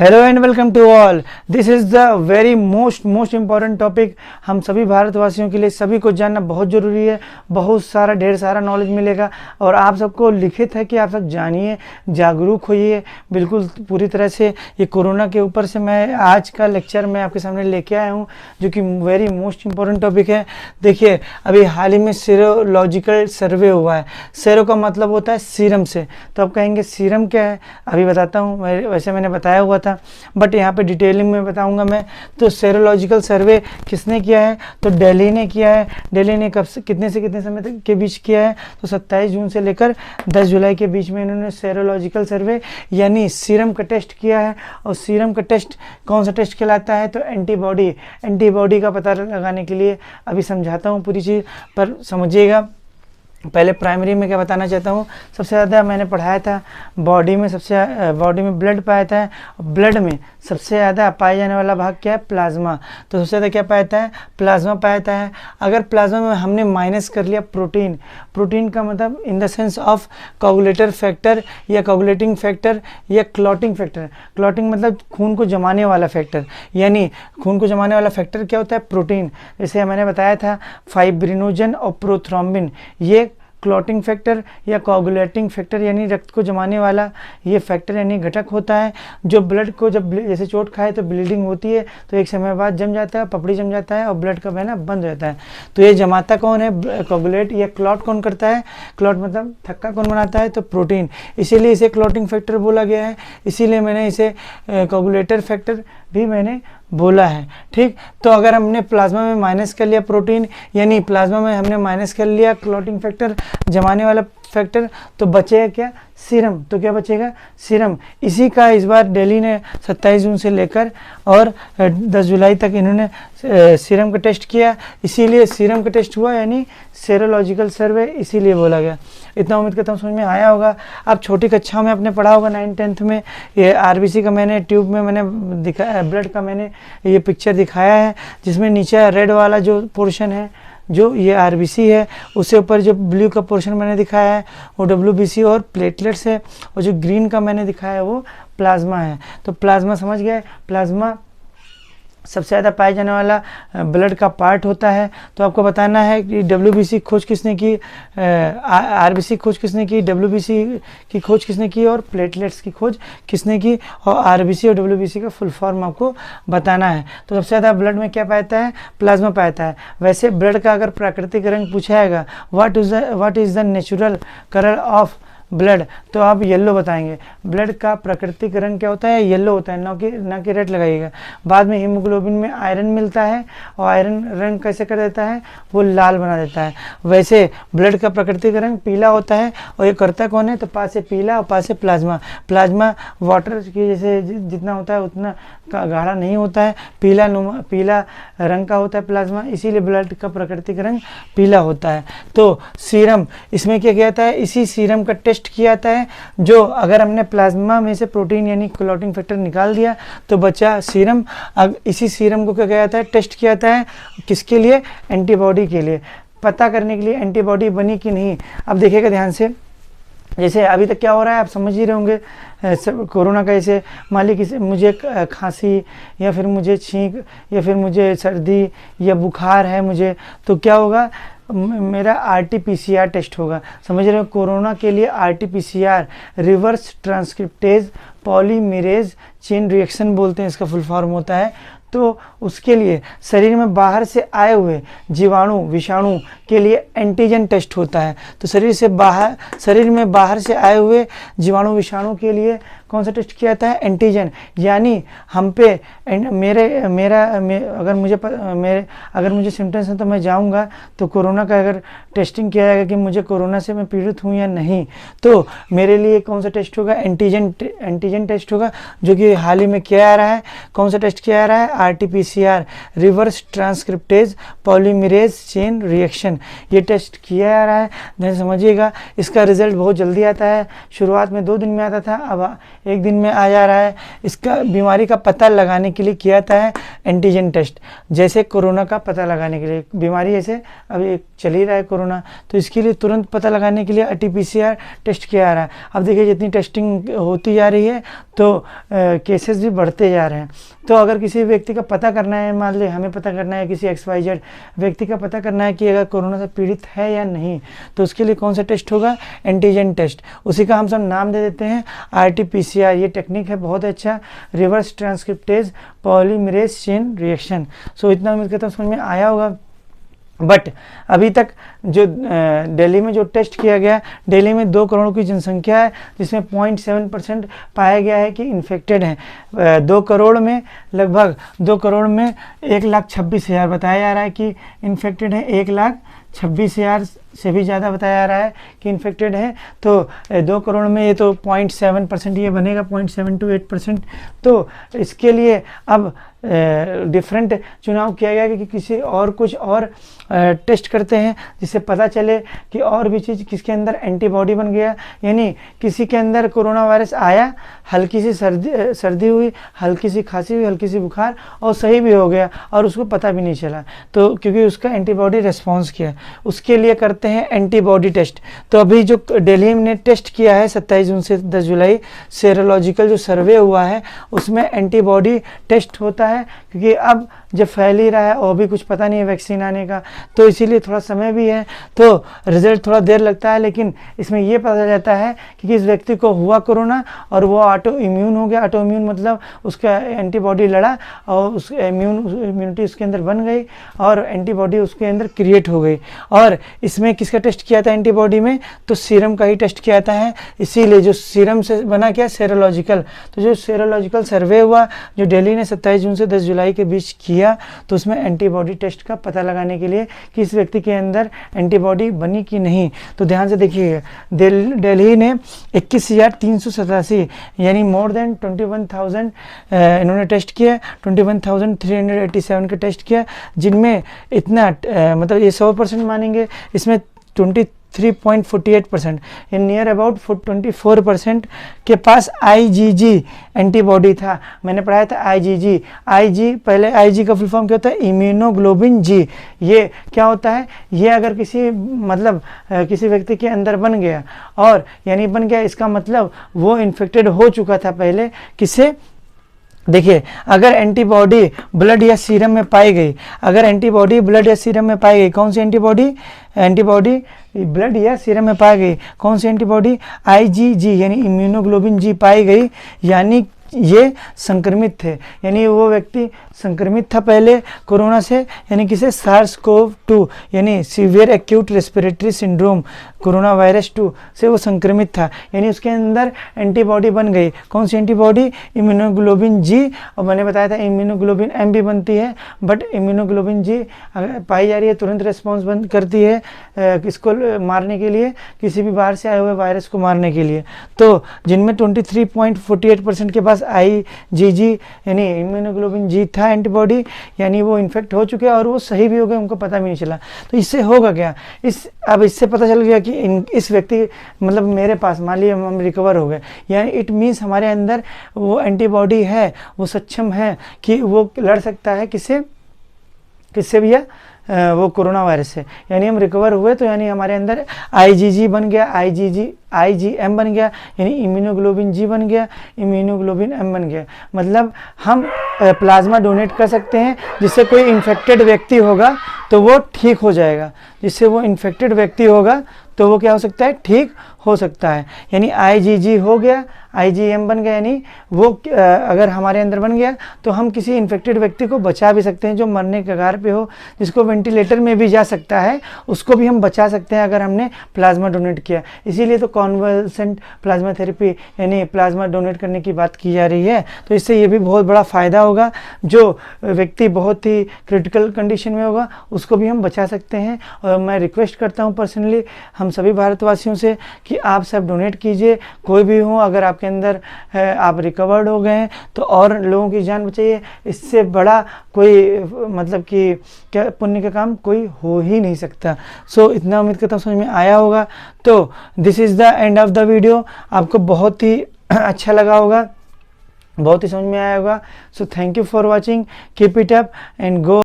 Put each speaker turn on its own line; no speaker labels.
Hello and welcome to all. This is the very most important topic. हम सभी भारतवासियों के लिए सभी को जानना बहुत ज़रूरी है। बहुत सारा ढेर सारा नॉलेज मिलेगा और आप सबको लिखित है कि आप सब जानिए, जागरूक होइए बिल्कुल पूरी तरह से। ये कोरोना के ऊपर से मैं आज का लेक्चर मैं आपके सामने लेके आया हूँ, जो कि वेरी मोस्ट इम्पॉर्टेंट टॉपिक है। देखिए, अभी हाल ही में सीरोलॉजिकल सर्वे हुआ है। सेरो का मतलब होता है सीरम से, तो आप कहेंगे सीरम क्या है, अभी बताता हूँ। वैसे मैंने बताया हुआ था, बट यहाँ पे डिटेलिंग में बताऊंगा मैं। तो सेरोलॉजिकल सर्वे किसने किया है? तो दिल्ली ने किया है। दिल्ली ने कब से कितने समय तक के बीच किया है? तो 27 जून से लेकर 10 जुलाई के बीच में इन्होंने सेरोलॉजिकल सर्वे यानी सीरम का टेस्ट किया है। और सीरम का टेस्ट कौन सा टेस्ट कहलाता है? तो एंटीबॉडी का पता लगाने के लिए अभी समझाता हूँ पूरी चीज़, पर समझिएगा। पहले प्राइमरी में क्या बताना चाहता हूँ, सबसे ज़्यादा मैंने पढ़ाया था बॉडी में ब्लड पाया था। ब्लड में सबसे ज़्यादा पाया जाने वाला भाग क्या है? प्लाज्मा। तो सबसे ज़्यादा क्या पाया है? प्लाज्मा पाया है। अगर प्लाज्मा में हमने माइनस कर लिया प्रोटीन का मतलब in the sense of coagulator factor या कोगुलेटिंग फैक्टर या क्लॉटिंग फैक्टर। क्लॉटिंग मतलब खून को जमाने वाला फैक्टर, यानी खून को जमाने वाला फैक्टर क्या होता है? प्रोटीन। जैसे मैंने बताया था फाइब्रिनोजन और प्रोथ्रोम्बिन, ये क्लॉटिंग फैक्टर या कोगुलेटिंग फैक्टर यानी रक्त को जमाने वाला ये फैक्टर यानी घटक होता है, जो ब्लड को जब जैसे चोट खाए तो ब्लीडिंग होती है, तो एक समय बाद जम जाता है, पपड़ी जम जाता है और ब्लड का बहना बंद हो जाता है। तो ये जमाता कौन है? कोगुलेट। या क्लॉट कौन करता है? क्लॉट मतलब थक्का कौन बनाता है? तो प्रोटीन। इसीलिए इसे क्लॉटिंग फैक्टर बोला गया है, इसीलिए मैंने इसे कोगुलेटर फैक्टर भी मैंने बोला है। ठीक, तो अगर हमने प्लाज्मा में माइनस कर लिया प्रोटीन, यानी प्लाज्मा में हमने माइनस कर लिया क्लॉटिंग फैक्टर, जमाने वाला फैक्टर, तो बचेगा क्या? सीरम। तो क्या बचेगा? सीरम। इसी का इस बार दिल्ली ने 27 जून से लेकर और 10 जुलाई तक इन्होंने सीरम का टेस्ट किया, इसीलिए सीरम का टेस्ट हुआ, यानी सेरोलॉजिकल सर्वे इसीलिए बोला गया। इतना उम्मीद करता हूँ समझ में आया होगा। आप छोटी कक्षा में आपने पढ़ा होगा 9th-10th में, ये आरबीसी का मैंने ट्यूब में मैंने दिखाया, ब्लड का मैंने ये पिक्चर दिखाया है, जिसमें नीचे रेड वाला जो पोर्शन है जो ये आरबीसी है, उससे ऊपर जो ब्लू का पोर्शन मैंने दिखाया है वो डब्ल्यूबीसी और प्लेटलेट्स है, और जो ग्रीन का मैंने दिखाया है वो प्लाज्मा है। तो प्लाज्मा समझ गए, प्लाज्मा सबसे ज़्यादा पाया जाने वाला ब्लड का पार्ट होता है। तो आपको बताना है कि डब्ल्यूबीसी खोज किसने की, आरबीसी खोज किसने की, डब्ल्यूबीसी की खोज किसने की और प्लेटलेट्स की खोज किसने की, और आरबीसी और डब्ल्यूबीसी का फुल फॉर्म आपको बताना है। तो सबसे ज़्यादा ब्लड में क्या पाता है? प्लाज्मा पाता है। वैसे ब्लड का अगर प्राकृतिक रंग पूछा जाएगा, what is the natural colour of blood, तो आप येलो बताएंगे। ब्लड का प्राकृतिक रंग क्या होता है? येलो होता है, ना कि रेड लगाइएगा। बाद में हीमोग्लोबिन में आयरन मिलता है और आयरन रंग कैसे कर देता है? वो लाल बना देता है। वैसे ब्लड का प्राकृतिक रंग पीला होता है, और ये करता कौन है? तो पास से पीला और पास से प्लाज्मा वाटर की जैसे जितना होता है उतना गाढ़ा नहीं होता है, पीला रंग का होता है प्लाज्मा, इसीलिए ब्लड का प्राकृतिक रंग पीला होता है। तो सीरम, इसमें क्या किया जाता है? इसी सीरम का टेस्ट किया जाता है, जो अगर हमने प्लाज्मा में से प्रोटीन यानी क्लॉटिंग फैक्टर निकाल दिया तो बचा सीरम। अब इसी सीरम को क्या किया जाता है? टेस्ट किया जाता है, किसके लिए? एंटीबॉडी के लिए, पता करने के लिए एंटीबॉडी बनी कि नहीं। अब देखिएगा ध्यान से, जैसे अभी तक क्या हो रहा है आप समझ ही रहे होंगे। कोरोना का ऐसे मान ली किसी मुझे खांसी या फिर मुझे छींक या फिर मुझे सर्दी या बुखार है मुझे, तो क्या होगा? मेरा RT-PCR टेस्ट होगा। समझ रहे हो? कोरोना के लिए RT-PCR reverse transcriptase polymerase chain reaction बोलते हैं, इसका फुल फॉर्म होता है। तो उसके लिए शरीर में बाहर से आए हुए जीवाणु विषाणु के लिए एंटीजन टेस्ट होता है। तो शरीर में बाहर से आए हुए जीवाणु विषाणु के लिए कौन सा टेस्ट किया जाता है? एंटीजन। यानी हम पे अगर मुझे सिम्टम्स हैं तो मैं जाऊंगा तो कोरोना का अगर टेस्टिंग किया जाएगा कि मुझे कोरोना से मैं पीड़ित हूँ या नहीं, तो मेरे लिए कौन सा टेस्ट होगा? एंटीजन टेस्ट होगा, जो कि हाल ही में किया जा रहा है। कौन सा टेस्ट किया जा रहा है? RT-PCR reverse transcriptase polymerase chain reaction. ये टेस्ट किया जा रहा है, ध्यान समझिएगा। इसका रिजल्ट बहुत जल्दी आता है, शुरुआत में 2 दिन में आता था, अब 1 दिन में आ जा रहा है। इसका बीमारी का पता लगाने के लिए किया जाता है एंटीजन टेस्ट, जैसे कोरोना का पता लगाने के लिए। बीमारी ऐसे अभी चल ही रहा है कोरोना, तो इसके लिए तुरंत पता लगाने के लिए RT-PCR टेस्ट किया जा रहा है। अब देखिए जितनी टेस्टिंग होती जा रही है तो केसेस भी बढ़ते जा रहे हैं। तो अगर किसी व्यक्ति का पता करना है, मान लीजिए हमें पता करना है, किसी XYZ व्यक्ति का पता करना है कि अगर कोरोना से पीड़ित है या नहीं, तो उसके लिए कौन सा टेस्ट होगा? Antigen test. उसी का हम सब नाम दे देते हैं RT-PCR। ये टेक्निक है बहुत अच्छा, reverse transcriptase polymerase chain reaction. So इतना उम्मीद करता हूँ समझ में आया होगा। बट अभी तक जो दिल्ली में जो टेस्ट किया गया, दिल्ली में 2 करोड़ की जनसंख्या है, जिसमें 0.7% पाया गया है कि इन्फेक्टेड हैं। 2 करोड़ में लगभग 2 करोड़ में 1,26,000 बताया जा रहा है कि इन्फेक्टेड हैं। 1,26,000 से भी ज़्यादा बताया जा रहा है कि इन्फेक्टेड है। तो 2 करोड़ में ये तो 0.7% ये बनेगा, 0.7 to 8%। तो इसके लिए अब डिफरेंट चुनाव किया गया कि किसी और कुछ और टेस्ट करते हैं, जिससे पता चले कि और भी चीज़ किसके अंदर एंटीबॉडी बन गया। यानी किसी के अंदर कोरोना वायरस आया, हल्की सी सर्दी हुई, हल्की सी खांसी हुई, हल्की सी बुखार, और सही भी हो गया और उसको पता भी नहीं चला, तो क्योंकि उसका एंटीबॉडी रिस्पॉन्स किया। उसके लिए करते हैं एंटीबॉडी टेस्ट। तो अभी जो दिल्ली ने टेस्ट किया है 27 जून से 10 जुलाई, सेरोलॉजिकल जो सर्वे हुआ है उसमें एंटीबॉडी टेस्ट होता है, क्योंकि अब जब फैल ही रहा है और भी कुछ पता नहीं है वैक्सीन आने का, तो इसीलिए थोड़ा समय भी है, तो रिजल्ट थोड़ा देर लगता है। लेकिन इसमें ये पता चलता है कि किस व्यक्ति को हुआ कोरोना और वो ऑटो इम्यून हो गया। ऑटो इम्यून मतलब उसका एंटीबॉडी लड़ा और उस इम्यूनिटी उसके अंदर बन गई और एंटीबॉडी उसके अंदर क्रिएट हो गई। और इसमें किसका टेस्ट किया था एंटीबॉडी में? तो सीरम का ही टेस्ट किया था है। इसीलिए जो सीरम से बना क्या, सेरोलॉजिकल। तो जो सेरोलॉजिकल सर्वे हुआ जो दिल्ली ने 27 जून से 10 जुलाई के बीच किया, तो उसमें एंटीबॉडी टेस्ट का पता लगाने के लिए कि इस व्यक्ति के अंदर एंटीबॉडी बनी कि नहीं। तो ध्यान से देखिए, दिल्ली ने 21,387 यानी मोर देन 21,000 इन्होंने टेस्ट किया, 21,387 का टेस्ट किया, जिनमें इतना मतलब ये 100% मानेंगे, इसमें 23.48% नियर अबाउट 24% के पास IgG एंटीबॉडी था। मैंने पढ़ाया था IG पहले IG का फुल फॉर्म क्या होता है? Immunoglobulin G। ये क्या होता है? ये अगर किसी मतलब किसी व्यक्ति के अंदर बन गया, और यानी बन गया इसका मतलब वो इन्फेक्टेड हो चुका था पहले। किससे? देखिए, अगर एंटीबॉडी ब्लड या सीरम में पाई गई, अगर एंटीबॉडी ब्लड या सीरम में पाई गई, कौन सी एंटीबॉडी? एंटीबॉडी ब्लड या सीरम में पाई गई, कौन सी एंटीबॉडी? IgG यानी इम्यूनोग्लोबिन G पाई गई, यानी ये संक्रमित थे, यानी वो व्यक्ति संक्रमित था पहले कोरोना से, यानी किसे? SARS-CoV-2 यानी severe acute respiratory syndrome corona virus 2 से वो संक्रमित था, यानी उसके अंदर एंटीबॉडी बन गई। कौन सी एंटीबॉडी? Immunoglobulin G। और मैंने बताया था इम्यूनोग्लोबिन M भी बनती है, बट इम्यूनोग्लोबिन G अगर पाई जा रही है तुरंत रिस्पॉन्स बंद करती है किसको मारने के लिए? किसी भी बाहर से आए हुए वायरस को मारने के लिए। तो जिनमें 23.48% के पास IgG यानी इम्यूनोग्लोबिन G था एंटीबॉडी, यानी वो इन्फेक्ट हो चुके और वो सही भी हो गए, उनको पता भी नहीं चला। तो इससे होगा क्या? अब इससे पता चल गया कि इस व्यक्ति मतलब मेरे पास मान लीजिए हम रिकवर हो गए, यानी इट मीन्स हमारे अंदर वो एंटीबॉडी है, वो सक्षम है कि वो लड़ सकता है किससे भैया? वो कोरोना वायरस से। यानी हम रिकवर हुए तो यानी हमारे अंदर IgG बन गया, IgM बन गया, यानी इम्यूनोग्लोबिन G बन गया, इम्यूनोग्लोबिन M बन गया। मतलब हम प्लाज्मा डोनेट कर सकते हैं, जिससे कोई इन्फेक्टेड व्यक्ति होगा तो वो ठीक हो जाएगा, जिससे वो इन्फेक्टेड व्यक्ति होगा तो वो क्या हो सकता है? ठीक हो सकता है। यानी IgG हो गया, IgM बन गया, यानी वो अगर हमारे अंदर बन गया तो हम किसी इन्फेक्टेड व्यक्ति को बचा भी सकते हैं जो मरने के कगार पे हो, जिसको वेंटिलेटर में भी जा सकता है, उसको भी हम बचा सकते हैं अगर हमने प्लाज्मा डोनेट किया। इसीलिए तो कॉन्वलसेंट प्लाज्मा थेरेपी यानी प्लाज्मा डोनेट करने की बात की जा रही है। तो इससे ये भी बहुत बड़ा फ़ायदा होगा, जो व्यक्ति बहुत ही क्रिटिकल कंडीशन में होगा उसको भी हम बचा सकते हैं। और मैं रिक्वेस्ट करता हूँ पर्सनली हम सभी भारतवासियों से कि आप सब डोनेट कीजिए, कोई भी हो, अगर आपके आपके अंदर है, आप रिकवर्ड हो गए हैं, तो और लोगों की जान बचाइए। इससे बड़ा कोई मतलब कि क्या पुण्य का काम कोई हो ही नहीं सकता। सो इतना उम्मीद करता हूँ समझ में आया होगा। तो this is the end of the video. आपको बहुत ही अच्छा लगा होगा, बहुत ही समझ में आया होगा। So thank you for watching, keep it up and go.